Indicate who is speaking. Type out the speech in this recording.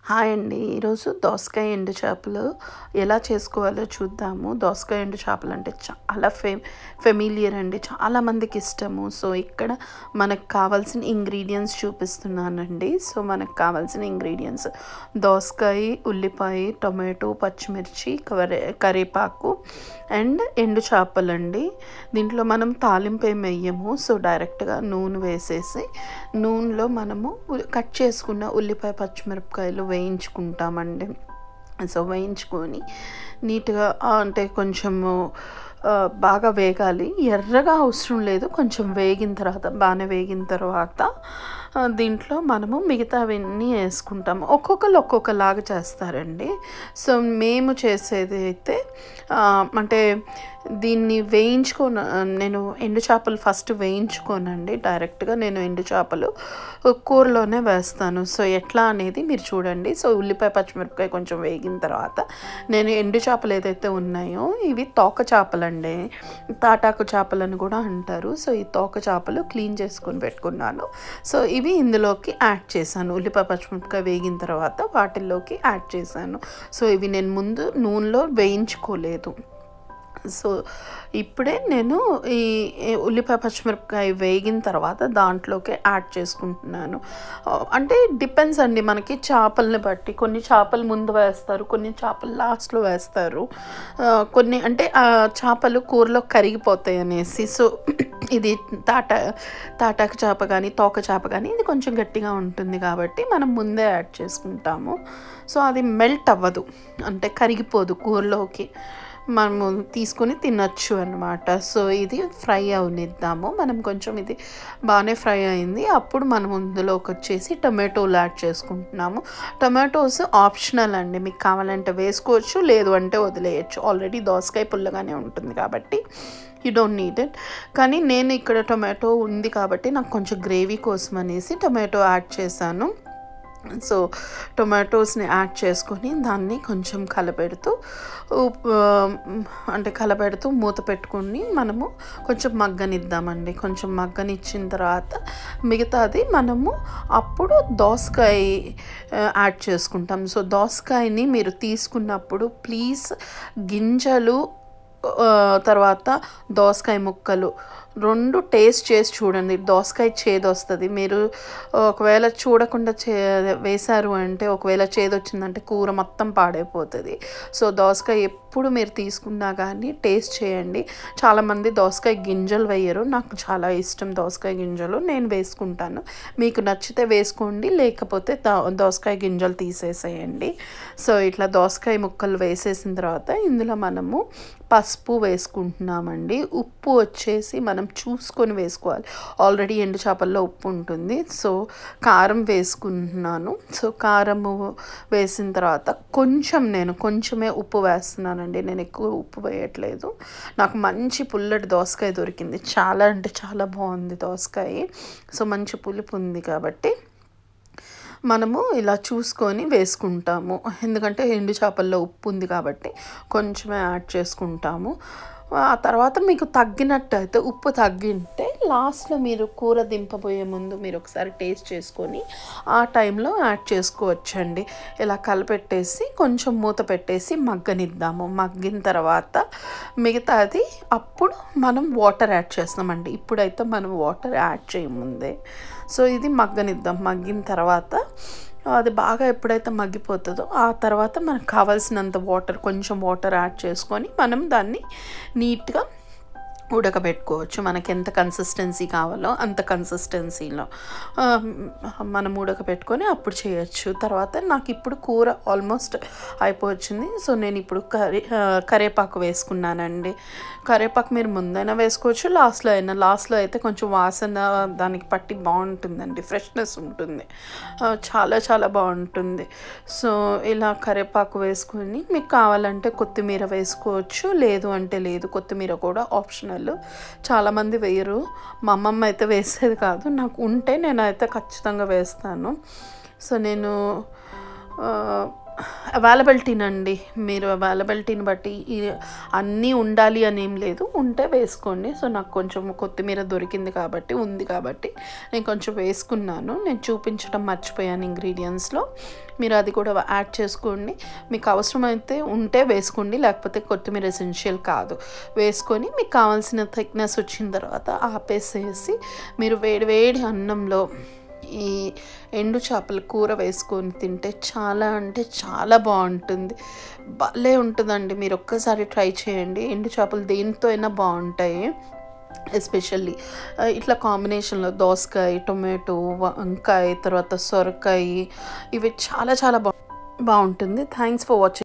Speaker 1: Hi అండి. ఈరోజు దోసకాయ ఎండు చేపలు ఎలా చేసుకోవాలో చూద్దాము. దోసకాయ ఎండు చేపలు అంటే చాలా ఫెమిలియర్ అండి, చాలామందికి ఇష్టము. సో ఇక్కడ మనకు కావాల్సిన ఇంగ్రీడియంట్స్ చూపిస్తున్నానండి. సో మనకు కావాల్సిన ఇంగ్రీడియంట్స్ దోసకాయ, ఉల్లిపాయ, టొమాటో, పచ్చిమిర్చి, కరివేపాకు అండ్ ఎండు చేపలండి. దీంట్లో మనం తాలింపు ఏమి వేయము. సో డైరెక్ట్గా నూనె వేసేసి నూనెలో మనము కట్ చేసుకున్న ఉల్లిపాయ, పచ్చిమిరపకాయలు వేయించుకుంటామండి. సో వేయించుకొని నీట్గా అంటే కొంచెము బాగా వేగాలి, ఎర్రగా అవసరం లేదు. కొంచెం వేగిన తర్వాత, బాగానే వేగిన తర్వాత దీంట్లో మనము మిగతావన్నీ వేసుకుంటాము. ఒక్కొక్కరు ఒక్కొక్కలాగా చేస్తారండి. సో మేము చేసేది అయితే అంటే దీన్ని నేను ఎండు చేపలు ఫస్ట్ వేయించుకోనండి, డైరెక్ట్గా నేను ఎండు చేపలు కూరలోనే వేస్తాను. సో ఎట్లా అనేది మీరు చూడండి. సో ఉల్లిపాయ, పచ్చిమిరపకాయ కొంచెం వేగిన తర్వాత నేను ఎండు చేపలు ఏదైతే ఉన్నాయో ఇవి తోక చేపలండి, తాటాకు చేపలని కూడా అంటారు. సో ఈ తోక చేపలు క్లీన్ చేసుకొని పెట్టుకున్నాను. సో ఇవి ఇందులోకి యాడ్ చేశాను. ఉల్లిపాయ, పచ్చిమిరపకాయ వేగిన తర్వాత వాటిల్లోకి యాడ్ చేశాను. సో ఇవి నేను ముందు నూనెలో వేయించుకోలేదు. సో ఇప్పుడే నేను ఈ ఉల్లిపాయ, పచ్చిమిరపకాయ వేగిన తర్వాత దాంట్లోకి యాడ్ చేసుకుంటున్నాను. అంటే డిపెండ్స్ అండి మనకి చేపల్ని బట్టి. కొన్ని చేపలు ముందు వేస్తారు, కొన్ని చేపలు లాస్ట్లో వేస్తారు. కొన్ని అంటే చేపలు కూరలో కరిగిపోతాయి అనేసి. సో ఇది తాటాకు చేప కానీ తోక చేప కానీ ఇది కొంచెం గట్టిగా ఉంటుంది కాబట్టి మనం ముందే యాడ్ చేసుకుంటాము. సో అది మెల్ట్ అవ్వదు, అంటే కరిగిపోదు, కూరలోకి మనము తీసుకొని తినచ్చు అన్నమాట. సో ఇది ఫ్రై అవనిద్దాము. మనం కొంచెం ఇది బాగానే ఫ్రై అయింది. అప్పుడు మనం ఇందులోకి వచ్చేసి టొమాటోలు యాడ్ చేసుకుంటున్నాము. టొమాటోస్ ఆప్షనల్ అండి, మీకు కావాలంటే వేసుకోవచ్చు, లేదు అంటే వదిలేయచ్చు. ఆల్రెడీ దోసకాయ పుల్లగానే ఉంటుంది కాబట్టి యూ డోంట్ నీడ్ ఇట్. కానీ నేను ఇక్కడ టొమాటో ఉంది కాబట్టి నాకు కొంచెం గ్రేవీ కోసం అనేసి టొమాటో యాడ్ చేశాను. సో టొమాటోస్ని యాడ్ చేసుకొని దాన్ని కొంచెం కలపెడుతూ మూత పెట్టుకొని మనము కొంచెం మగ్గనిద్దామండి. కొంచెం మగ్గనిచ్చిన తర్వాత మిగతాది మనము అప్పుడు దోసకాయ యాడ్ చేసుకుంటాం. సో దోసకాయని మీరు తీసుకున్నప్పుడు ప్లీజ్ గింజలు తర్వాత దోసకాయ ముక్కలు రెండు టేస్ట్ చేసి చూడండి. దోసకాయ చేదు వస్తుంది. మీరు ఒకవేళ చూడకుండా వేశారు అంటే, ఒకవేళ చేదు వచ్చిందంటే కూర మొత్తం పాడైపోతుంది. సో దోసకాయ ఎప్పుడు మీరు తీసుకున్నా కానీ టేస్ట్ చేయండి. చాలామంది దోసకాయ గింజలు వేయరు, నాకు చాలా ఇష్టం దోసకాయ గింజలు, నేను వేసుకుంటాను. మీకు నచ్చితే వేసుకోండి, లేకపోతే దోసకాయ గింజలు తీసేసేయండి. సో ఇట్లా దోసకాయ ముక్కలు వేసేసిన తర్వాత ఇందులో మనము పసుపు వేసుకుంటున్నామండి. ఉప్పు వచ్చేసి మనం చూసుకొని వేసుకోవాలి. ఆల్రెడీ ఎండు చేపల్లో ఉప్పు ఉంటుంది. సో కారం వేసుకుంటున్నాను. సో కారము వేసిన తర్వాత నేను కొంచెమే ఉప్పు వేస్తున్నానండి, నేను ఎక్కువ ఉప్పు వేయట్లేదు. నాకు మంచి పుల్లటి దోసకాయ దొరికింది, చాలా అంటే చాలా బాగుంది దోసకాయ. సో మంచి పులుపు ఉంది కాబట్టి మనము ఇలా చూసుకొని వేసుకుంటాము. ఎందుకంటే ఎండు చేపల్లో ఉప్పు ఉంది కాబట్టి కొంచెమే యాడ్ చేసుకుంటాము. ఆ తర్వాత మీకు తగ్గినట్టయితే, ఉప్పు తగ్గింటే లాస్ట్లో మీరు కూర దింపబోయే ముందు మీరు ఒకసారి టేస్ట్ చేసుకొని ఆ టైంలో యాడ్ చేసుకోవచ్చండి. ఇలా కలిపెట్టేసి కొంచెం మూత పెట్టేసి మగ్గనిద్దాము. మగ్గిన తర్వాత మిగతాది అప్పుడు మనం వాటర్ యాడ్ చేస్తామండి. ఇప్పుడైతే మనం వాటర్ యాడ్ చేయముందే. సో ఇది మగ్గనిద్దాం. మగ్గిన తర్వాత అది బాగా ఎప్పుడైతే మగ్గిపోతుందో ఆ తర్వాత మనకు కావాల్సినంత కొంచెం వాటర్ యాడ్ చేసుకొని మనం దాన్ని నీట్గా ఉడకబెట్టుకోవచ్చు. మనకి ఎంత కన్సిస్టెన్సీ కావాలో అంత కన్సిస్టెన్సీలో మనం ఉడకబెట్టుకొని అప్పుడు చేయొచ్చు. తర్వాత నాకు ఇప్పుడు కూర ఆల్మోస్ట్ అయిపోవచ్చింది. సో నేను ఇప్పుడు కరివేపాకు వేసుకున్నానండి. కరివేపాకు మీరు ముందైనా వేసుకోవచ్చు, లాస్ట్లో అయితే కొంచెం వాసన దానికి పట్టి బాగుంటుందండి, ఫ్రెష్నెస్ ఉంటుంది, చాలా చాలా బాగుంటుంది. సో ఇలా కరివేపాకు వేసుకొని మీకు కావాలంటే కొత్తిమీర వేసుకోవచ్చు, లేదు అంటే లేదు. కొత్తిమీర కూడా ఆప్షనల్, చాలామంది వేయరు. మా అమ్మమ్మ అయితే వేసేది కాదు, నాకు ఉంటే నేనైతే ఖచ్చితంగా వేస్తాను. సో నేను అవైలబిలిటీనండి. మీరు అవైలబిలిటీని బట్టి అన్నీ ఉండాలి అని ఏం లేదు. ఉంటే వేసుకోండి. సో, నాకు కొంచెం కొత్తిమీర దొరికింది కాబట్టి, ఉంది కాబట్టి నేను కొంచెం వేసుకున్నాను. నేను చూపించడం మర్చిపోయాను ఇంగ్రీడియంట్స్‌లో. మీరు అది కూడా యాడ్ చేసుకోండి. మీకు అవసరమైతే ఉంటే వేసుకోండి. లేకపోతే కొత్తిమీర ఎసెన్షియల్ కాదు. వేసుకొని మీకు కావాల్సిన థిక్‌నెస్ వచ్చిన తర్వాత ఆపేసేసి మీరు వేడి వేడి అన్నంలో ఈ ఎండు చేపల కూర వేసుకొని తింటే చాలా అంటే చాలా బాగుంటుంది. భలే ఉంటుందండి. మీరు ఒక్కసారి ట్రై చేయండి. ఎండు చేపలు దేనితో అయినా బాగుంటాయి. ఎస్పెషల్లీ ఇట్లా కాంబినేషన్లో దోసకాయ, టొమాటో, వంకాయ, తర్వాత సొరకాయ, ఇవి చాలా చాలా బాగుంటుంది. Thanks for watching.